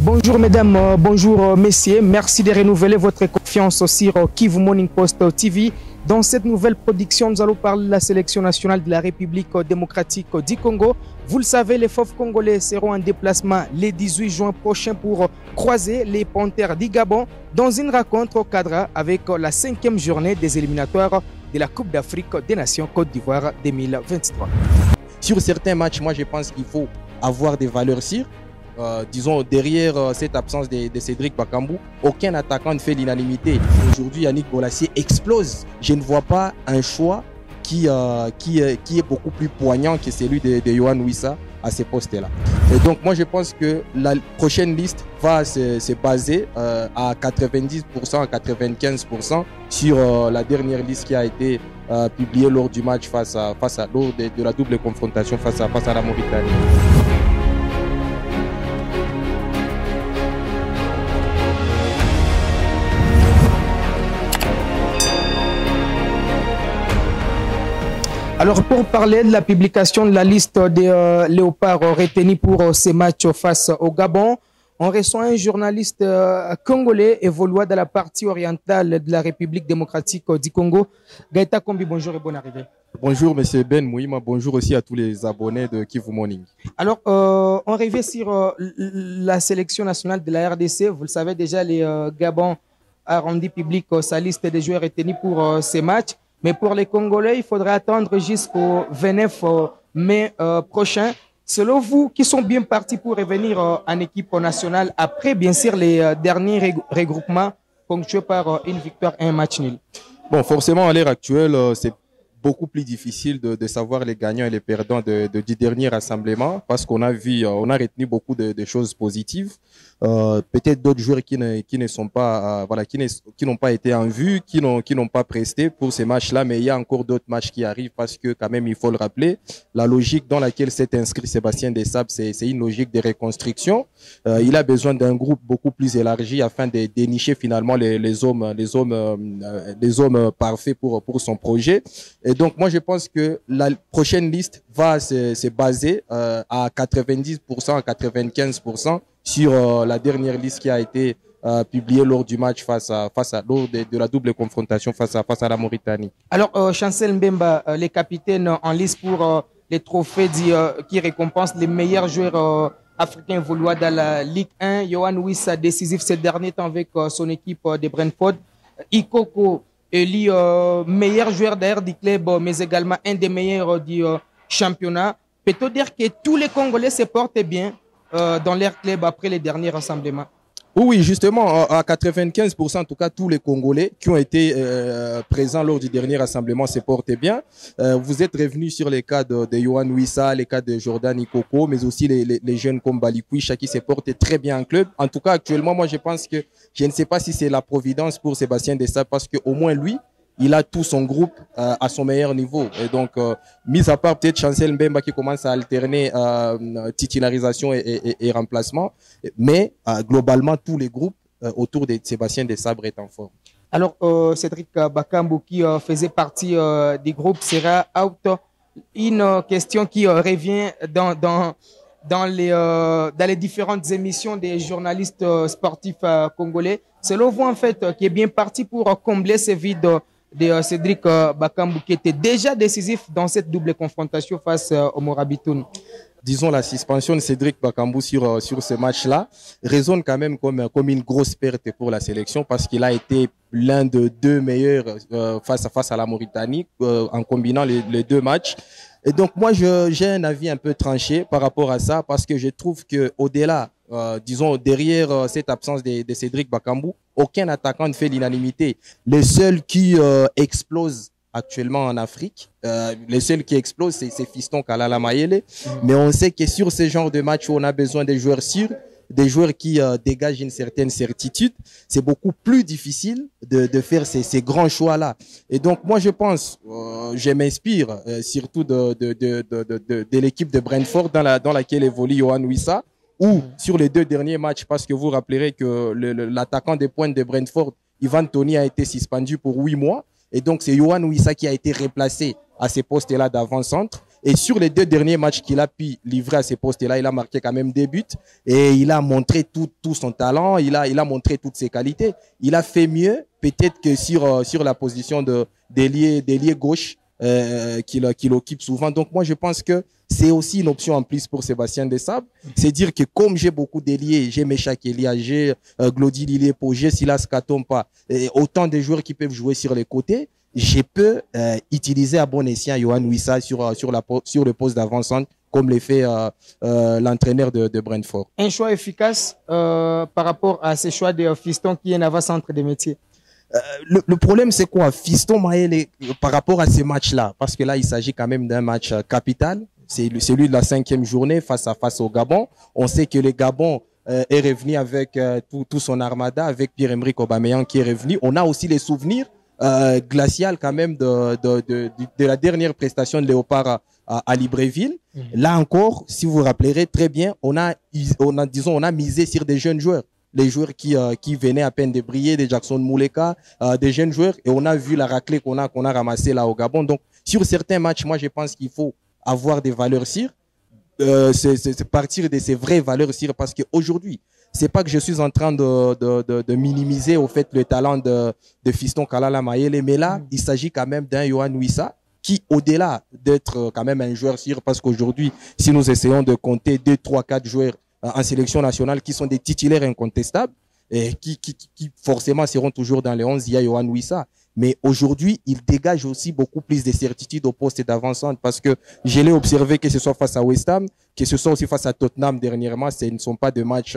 Bonjour mesdames, bonjour messieurs, merci de renouveler votre confiance sur Kivu Morning Post TV. Dans cette nouvelle production, nous allons parler de la sélection nationale de la République démocratique du Congo. Vous le savez, les Fauves congolais seront en déplacement le 18 juin prochain pour croiser les Panthères du Gabon dans une rencontre au cadre avec la 5e journée des éliminatoires de la Coupe d'Afrique des Nations Côte d'Ivoire 2023. Sur certains matchs, moi je pense qu'il faut avoir des valeurs sûres. Disons, derrière cette absence de Cédric Bakambu, aucun attaquant ne fait l'unanimité. Aujourd'hui, Yannick Bolasie explose. Je ne vois pas un choix qui est beaucoup plus poignant que celui de Yohan Wissa à ces postes-là. Et donc, moi, je pense que la prochaine liste va se baser à 90%, à 95% sur la dernière liste qui a été publiée lors du match lors de la double confrontation face à la Mauritanie. Alors, pour parler de la publication de la liste des léopards retenus pour ces matchs face au Gabon, on reçoit un journaliste congolais évoluant dans la partie orientale de la République démocratique du Congo. Gaëta Kombi, bonjour et bonne arrivée. Bonjour, monsieur Ben Mouima. Bonjour aussi à tous les abonnés de Kivu Morning. Alors, on revient sur la sélection nationale de la RDC. Vous le savez déjà, les Gabon a rendu public sa liste des joueurs retenus pour ces matchs. Mais pour les Congolais, il faudra attendre jusqu'au 29 mai prochain. Selon vous, qui sont bien partis pour revenir en équipe nationale après, bien sûr, les derniers regroupements ponctués par une victoire et un match nul? Bon, forcément, à l'heure actuelle, c'est beaucoup plus difficile de savoir les gagnants et les perdants du dernier rassemblement parce qu'on a vu, on a retenu beaucoup de choses positives. Peut-être d'autres joueurs qui ne sont pas, qui n'ont pas été en vue, qui n'ont pas presté pour ces matchs-là, mais il y a encore d'autres matchs qui arrivent parce que quand même, il faut le rappeler, la logique dans laquelle s'est inscrit Sébastien Desabre, c'est une logique de reconstruction. Il a besoin d'un groupe beaucoup plus élargi afin de dénicher finalement les hommes parfaits pour son projet. Et donc, moi, je pense que la prochaine liste va se baser à 90%, à 95% sur la dernière liste qui a été publiée lors du match lors de la double confrontation face à la Mauritanie. Alors, Chancel Mbemba, les capitaines en liste pour les trophées qui récompensent les meilleurs joueurs africains évoluant dans la Ligue 1. Yohan Wissa, décisif ces derniers temps avec son équipe de Brentford. Ikoko, élu meilleur joueur d'ailleurs du club, mais également un des meilleurs du championnat. Peut-on dire que tous les Congolais se portent bien dans leur club après les derniers rassemblements? Oui, justement, à 95%, en tout cas, tous les Congolais qui ont été présents lors du dernier rassemblement se portent bien. Vous êtes revenus sur les cas de Yohan Wissa, les cas de Jordan Ikoko, mais aussi les jeunes comme Balikwisha qui se portent très bien en club. En tout cas, actuellement, moi, je pense que je ne sais pas si c'est la providence pour Sébastien Desabre parce qu'au moins lui, il a tout son groupe à son meilleur niveau. Et donc, mis à part peut-être Chancel Mbemba qui commence à alterner titularisation et remplacement, mais globalement, tous les groupes autour de Sébastien Desabre est en forme. Alors, Cédric Bakambu qui faisait partie du groupe sera out. Une question qui revient dans les différentes émissions des journalistes sportifs congolais. Selon vous, en fait, qui est bien parti pour combler ce vide de Cédric Bakambu qui était déjà décisif dans cette double confrontation face au Morabitoun? Disons, la suspension de Cédric Bakambu sur ce match-là résonne quand même comme une grosse perte pour la sélection parce qu'il a été l'un de deux meilleurs face à la Mauritanie en combinant les deux matchs. Et donc, moi, j'ai un avis un peu tranché par rapport à ça parce que je trouve que au-delà, disons, derrière cette absence de Cédric Bakambu, aucun attaquant ne fait l'unanimité. Les seuls qui explosent actuellement en Afrique, les seuls qui explosent, c'est Fiston Kalala Mayele. Mais on sait que sur ce genre de match où on a besoin de joueurs sûrs, des joueurs qui dégagent une certaine certitude, c'est beaucoup plus difficile de faire ces grands choix-là. Et donc, moi, je pense, je m'inspire surtout de l'équipe de Brentford dans laquelle évolue Yohan Wissa, ou sur les deux derniers matchs, parce que vous rappellerez que l'attaquant des pointes de Brentford, Ivan Toney, a été suspendu pour 8 mois. Et donc, c'est Yohan Wissa qui a été replacé à ces postes-là d'avant-centre. Et sur les 2 derniers matchs qu'il a pu livrer à ces postes-là, il a marqué quand même des buts et il a montré tout son talent, il a montré toutes ses qualités. Il a fait mieux peut-être que sur la position d'ailier gauche qu'il occupe souvent. Donc moi je pense que c'est aussi une option en plus pour Sébastien Desabre. C'est dire que comme j'ai beaucoup d'ailiers, j'ai Meshak Elia, j'ai Glody Liliepo, j'ai Silas Katompa, autant de joueurs qui peuvent jouer sur les côtés, je peux utiliser à bon escient Yohan Wissa sur le poste d'avant-centre comme le fait l'entraîneur de Brentford. Un choix efficace par rapport à ces choix de Fiston qui est un avant-centre des métiers. Le problème, c'est quoi? Fiston Mayele, par rapport à ces matchs-là, parce que là, il s'agit quand même d'un match capital, c'est celui de la 5e journée face au Gabon. On sait que le Gabon est revenu avec tout son armada, avec Pierre-Emerick Aubameyang qui est revenu. On a aussi les souvenirs glacial quand même de la dernière prestation de Léopard à Libreville. Là encore, si vous vous rappellerez très bien, on a misé sur des jeunes joueurs. Les joueurs qui venaient à peine de briller, des Jackson Mouleka, des jeunes joueurs, et on a vu la raclée qu'on a ramassée là au Gabon. Donc, sur certains matchs, moi, je pense qu'il faut avoir des valeurs sûres, c'est partir de ces vraies valeurs sûres, parce qu'aujourd'hui, c'est pas que je suis en train de minimiser au fait le talent de Fiston Kalala Mayele, mais là, il s'agit quand même d'un Yohan Wissa qui, au-delà d'être quand même un joueur sûr, parce qu'aujourd'hui, si nous essayons de compter 2, 3, 4 joueurs en sélection nationale qui sont des titulaires incontestables et qui forcément seront toujours dans les 11, il y a Yohan Wissa. Mais aujourd'hui, il dégage aussi beaucoup plus de certitudes au poste d'avant-centre, parce que je l'ai observé, que ce soit face à West Ham, que ce soit aussi face à Tottenham dernièrement, ce ne sont pas des matchs,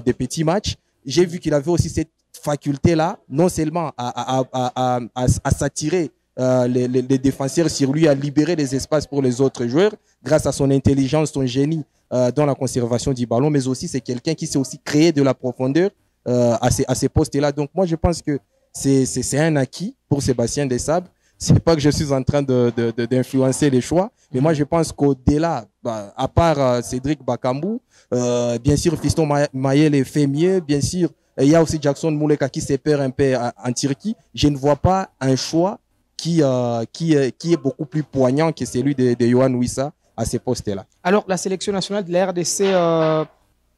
des petits matchs. J'ai vu qu'il avait aussi cette faculté-là, non seulement à s'attirer les défenseurs sur lui, à libérer les espaces pour les autres joueurs, grâce à son intelligence, son génie dans la conservation du ballon, mais aussi c'est quelqu'un qui sait aussi créer de la profondeur à ces postes-là. Donc moi, je pense que c'est un acquis pour Sébastien Desabre. C'est pas que je suis en train d'influencer les choix, mais moi je pense qu'au-delà, à part Cédric Bakambu, bien sûr Fiston Mayele fait mieux, bien sûr il y a aussi Jackson Mouleka qui s'est perd un peu en Turquie. Je ne vois pas un choix qui est beaucoup plus poignant que celui de Yohan Wissa à ces postes-là. Alors la sélection nationale de la RDC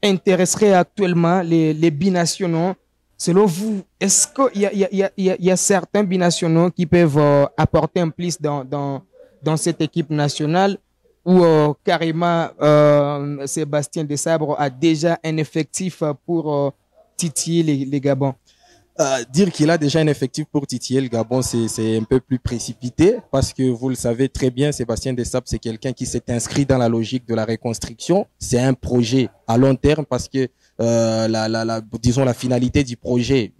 intéresserait actuellement les binationaux. Selon vous, est-ce qu'il y a certains binationaux qui peuvent apporter un plus dans cette équipe nationale, ou carrément Sébastien Desabre a déjà un effectif pour titiller les Gabons? Dire qu'il a déjà un effectif pour titiller le Gabon, c'est un peu plus précipité, parce que vous le savez très bien, Sébastien Desabre, c'est quelqu'un qui s'est inscrit dans la logique de la reconstruction. C'est un projet à long terme, parce que disons la finalité du projet,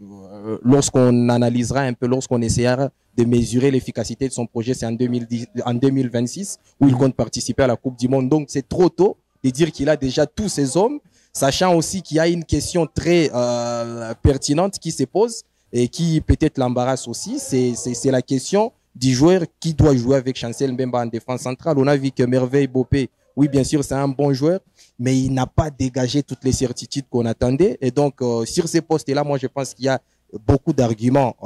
lorsqu'on analysera un peu, lorsqu'on essaiera de mesurer l'efficacité de son projet, c'est en 2026, où il compte participer à la Coupe du Monde. Donc c'est trop tôt de dire qu'il a déjà tous ses hommes, sachant aussi qu'il y a une question très pertinente qui se pose et qui peut-être l'embarrasse aussi, c'est la question du joueur qui doit jouer avec Chancel Mbemba en défense centrale. On a vu que Merveille Bopé, oui bien sûr c'est un bon joueur, mais il n'a pas dégagé toutes les certitudes qu'on attendait. Et donc sur ces postes-là, moi je pense qu'il y a beaucoup d'arguments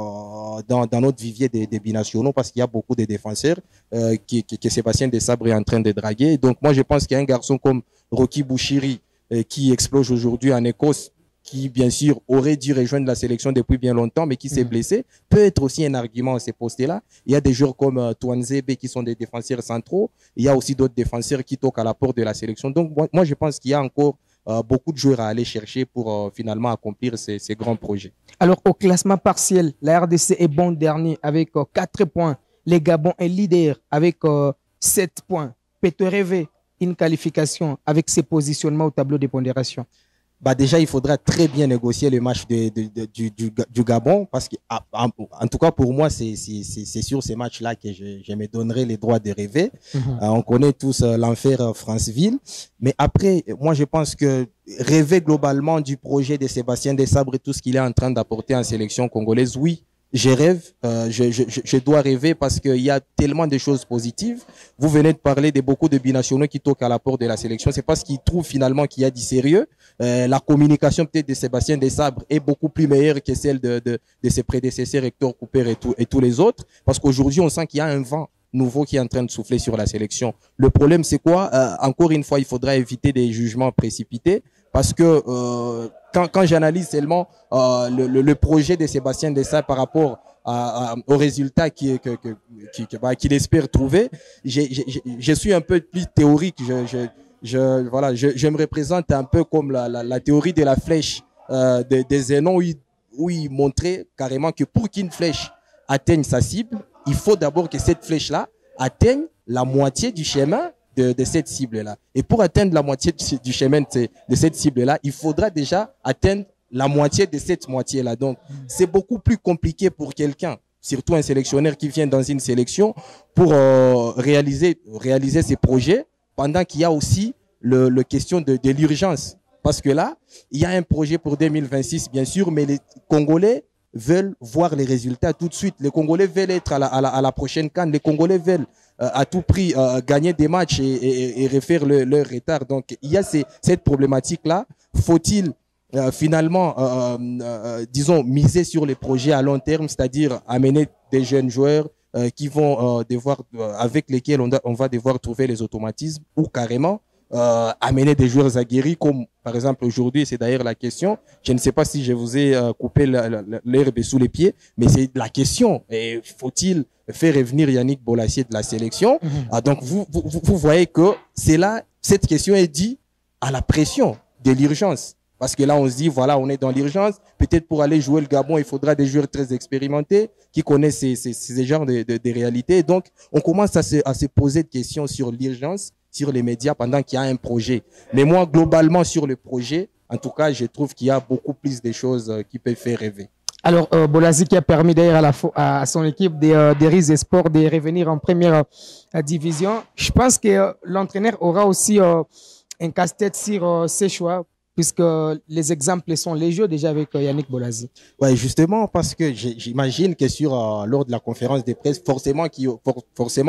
dans notre vivier des binationaux, parce qu'il y a beaucoup de défenseurs que Sébastien Desabre est en train de draguer. Donc moi je pense qu'il y a un garçon comme Rocky Bouchiri qui explose aujourd'hui en Écosse, qui bien sûr aurait dû rejoindre la sélection depuis bien longtemps, mais qui s'est blessé, peut être aussi un argument à ces postes-là. Il y a des joueurs comme Touanzebe qui sont des défenseurs centraux. Il y a aussi d'autres défenseurs qui toquent à la porte de la sélection. Donc moi je pense qu'il y a encore beaucoup de joueurs à aller chercher pour finalement accomplir ces grands projets. Alors au classement partiel, la RDC est bon dernier avec 4 points. Les Gabon est leader avec 7 points. Peut-on rêver une qualification avec ses positionnements au tableau de pondération? Déjà, il faudra très bien négocier le match du Gabon, parce que, en tout cas, pour moi, c'est sur ces matchs-là que je me donnerai les droits de rêver. On connaît tous l'enfer Franceville. Mais après, moi, je pense que rêver globalement du projet de Sébastien Desabre et tout ce qu'il est en train d'apporter en sélection congolaise, oui, je rêve, je dois rêver, parce qu'il y a tellement de choses positives. Vous venez de parler de beaucoup de binationaux qui toquent à la porte de la sélection. C'est parce qu'ils trouvent finalement qu'il y a du sérieux. La communication peut-être de Sébastien Desabre est beaucoup plus meilleure que celle de ses prédécesseurs, Hector Cooper et tous les autres. Parce qu'aujourd'hui, on sent qu'il y a un vent nouveau qui est en train de souffler sur la sélection. Le problème, c'est quoi? Encore une fois, il faudra éviter des jugements précipités parce que quand j'analyse seulement le projet de Sébastien Desailles par rapport aux résultats qu'il espère trouver, je suis un peu plus théorique. Je me représente un peu comme la théorie de la flèche des Zénon où il montrait carrément que pour qu'une flèche atteigne sa cible, il faut d'abord que cette flèche-là atteigne la moitié du chemin de cette cible-là. Et pour atteindre la moitié du chemin de cette cible-là, il faudra déjà atteindre la moitié de cette moitié-là. Donc, c'est beaucoup plus compliqué pour quelqu'un, surtout un sélectionneur qui vient dans une sélection, pour réaliser ses projets, pendant qu'il y a aussi le question de l'urgence. Parce que là, il y a un projet pour 2026, bien sûr, mais les Congolais veulent voir les résultats tout de suite. Les Congolais veulent être à la prochaine CAN. Les Congolais veulent à tout prix gagner des matchs et refaire leur retard. Donc, il y a cette problématique-là. Faut-il finalement, disons, miser sur les projets à long terme, c'est-à-dire amener des jeunes joueurs qui vont avec lesquels on va devoir trouver les automatismes, ou carrément amener des joueurs aguerris, comme par exemple aujourd'hui, c'est d'ailleurs la question. Je ne sais pas si je vous ai coupé l'herbe sous les pieds, mais c'est la question. Faut-il faire revenir Yannick Bolasie de la sélection? Donc vous voyez que c'est là, cette question est due à la pression de l'urgence. Parce que là, on se dit, voilà, on est dans l'urgence. Peut-être pour aller jouer le Gabon, il faudra des joueurs très expérimentés qui connaissent ces genres de réalités. Donc, on commence à se poser des questions sur l'urgence, sur les médias pendant qu'il y a un projet. Mais moi, globalement, sur le projet, en tout cas, je trouve qu'il y a beaucoup plus de choses qui peuvent faire rêver. Alors, Bolasie qui a permis d'ailleurs à son équipe des Riz Sport de revenir en première division. Je pense que l'entraîneur aura aussi un casse-tête sur ses choix, puisque les exemples sont légieux déjà avec Yannick Bolasie. Ouais, justement, parce que j'imagine que lors de la conférence de presse, forcément,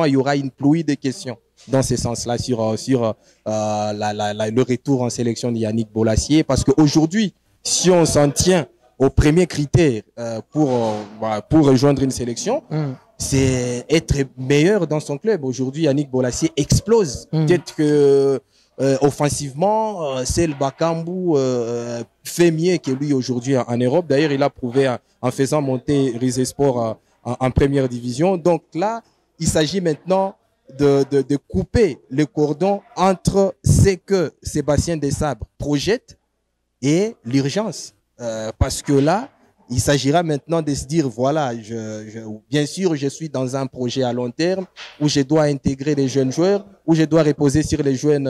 il y aura une pluie de questions dans ce sens-là sur le retour en sélection de Yannick Bolasie, parce qu'aujourd'hui, si on s'en tient aux premiers critères pour rejoindre une sélection, c'est être meilleur dans son club. Aujourd'hui, Yannick Bolasie explose. Peut-être que offensivement, c'est le Bakambu fait mieux que lui aujourd'hui en Europe. D'ailleurs, il a prouvé en faisant monter Riz Sport en première division. Donc là, il s'agit maintenant de couper le cordon entre ce que Sébastien Desailles projette et l'urgence. Parce que là, il s'agira maintenant de se dire, voilà, bien sûr, je suis dans un projet à long terme où je dois intégrer les jeunes joueurs, où je dois reposer sur les joueurs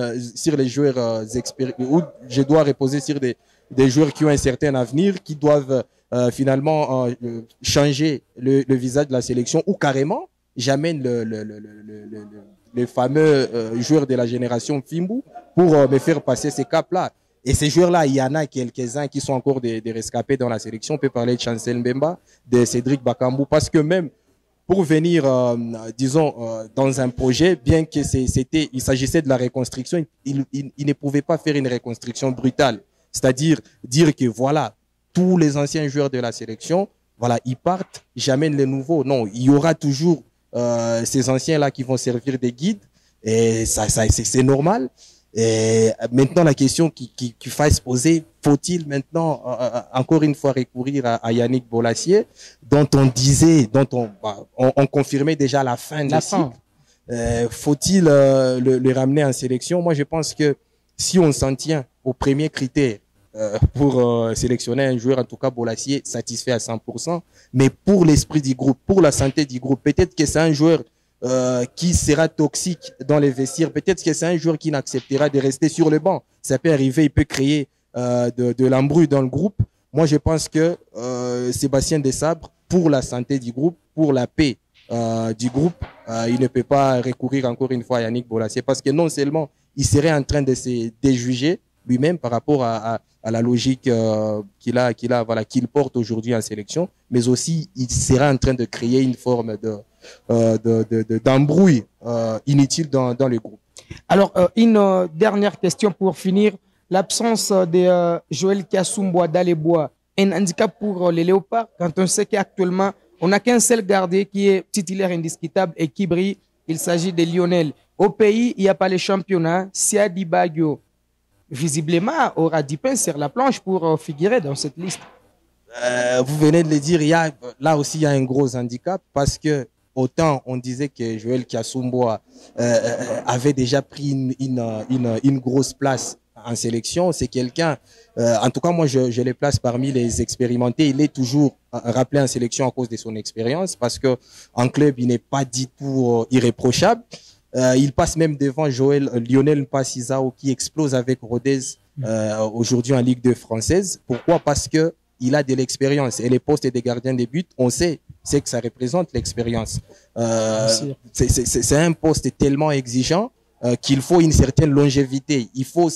où je dois reposer sur des joueurs qui ont un certain avenir, qui doivent finalement changer le visage de la sélection, ou carrément, j'amène le fameux joueur de la génération Fimbu pour me faire passer ces caps-là. Et ces joueurs-là, il y en a quelques-uns qui sont encore des rescapés dans la sélection. On peut parler de Chancel Mbemba, de Cédric Bakambu, parce que même pour venir, disons, dans un projet, bien que il s'agissait de la reconstruction, il ne pouvait pas faire une reconstruction brutale. C'est-à-dire dire que voilà, tous les anciens joueurs de la sélection, voilà, ils partent, j'amène les nouveaux. Non, il y aura toujours ces anciens-là qui vont servir de guides, et c'est normal. Et maintenant, la question qui va se poser, faut-il maintenant encore une fois recourir à Yannick Bolasie, dont on confirmait déjà la fin de la cycle. Faut-il le ramener en sélection? Moi, je pense que si on s'en tient aux premiers critères pour sélectionner un joueur, en tout cas Bolasie satisfait à 100%, mais pour l'esprit du groupe, pour la santé du groupe, peut-être que c'est un joueur qui sera toxique dans les vestiaires. Peut-être que c'est un joueur qui n'acceptera de rester sur le banc. Ça peut arriver, il peut créer de l'embrouille dans le groupe. Moi, je pense que Sébastien Desailles, pour la santé du groupe, pour la paix du groupe, il ne peut pas recourir encore une fois à Yannick Bolasie, parce que non seulement il serait en train de se déjuger lui-même par rapport à la logique qu'il porte aujourd'hui en sélection, mais aussi il sera en train de créer une forme d'embrouille inutile dans le groupe. Alors, une dernière question pour finir. L'absence de Joël Kiasumboa Dalebois est un handicap pour les Léopards, quand on sait qu'actuellement, on n'a qu'un seul gardien qui est titulaire indiscutable et qui brille, Il s'agit de Lionel. Au pays, il n'y a pas les championnats. Siadi Bagio, visiblement, aura 10 pains sur la planche pour figurer dans cette liste. Vous venez de le dire, là aussi, il y a un gros handicap parce que autant on disait que Joël Kiasumboa avait déjà pris une grosse place en sélection. C'est quelqu'un, en tout cas moi je le place parmi les expérimentés. Il est toujours rappelé en sélection à cause de son expérience parce que en club il n'est pas du tout irréprochable. Il passe même devant Lionel Mpassizao qui explose avec Rodez aujourd'hui en Ligue 2 française. Pourquoi? Parce que il a de l'expérience et les postes des gardiens de but, on sait, c'est que ça représente l'expérience. C'est un poste tellement exigeant qu'il faut une certaine longévité. Il faut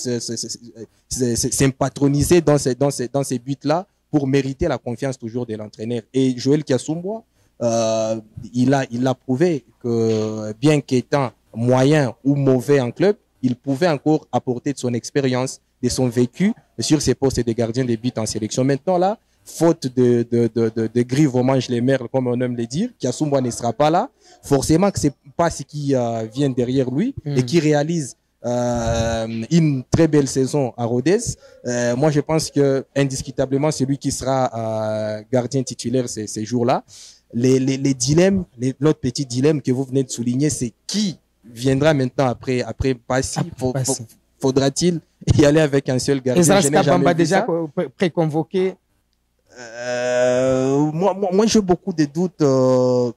s'impatroniser dans ces buts-là pour mériter la confiance toujours de l'entraîneur. Et Joël Kiasumboa, il a prouvé que bien qu'étant moyen ou mauvais en club, il pouvait encore apporter de son expérience, de son vécu sur ses postes de gardien de but en sélection. Maintenant là, faute de grive au mange les merles, comme on aime le dire, Kiasumboa ne sera pas là. Forcément que c'est pas ce qui vient derrière lui et qui réalise une très belle saison à Rodez. Moi, je pense que indiscutablement, c'est lui qui sera gardien titulaire ces jours-là. Les dilemmes, l'autre petit dilemme que vous venez de souligner, c'est qui viendra maintenant après Passy. Faudra-t-il y aller avec un seul gardien? Ezra Skabamba déjà préconvoqué. Moi, j'ai beaucoup de doutes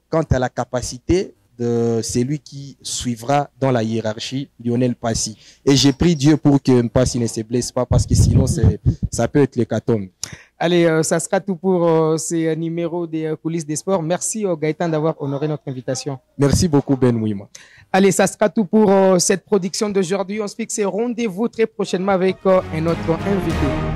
quant à la capacité de celui qui suivra dans la hiérarchie, Lionel Passy. Et j'ai prié Dieu pour que Passy ne se blesse pas parce que sinon ça peut être l'hécatombe. Allez, ça sera tout pour ces numéros des coulisses des sports. Merci Gaëtan d'avoir honoré notre invitation. Merci beaucoup Ben Wima. Allez, ça sera tout pour cette production d'aujourd'hui. On se fixe rendez-vous très prochainement avec un autre invité.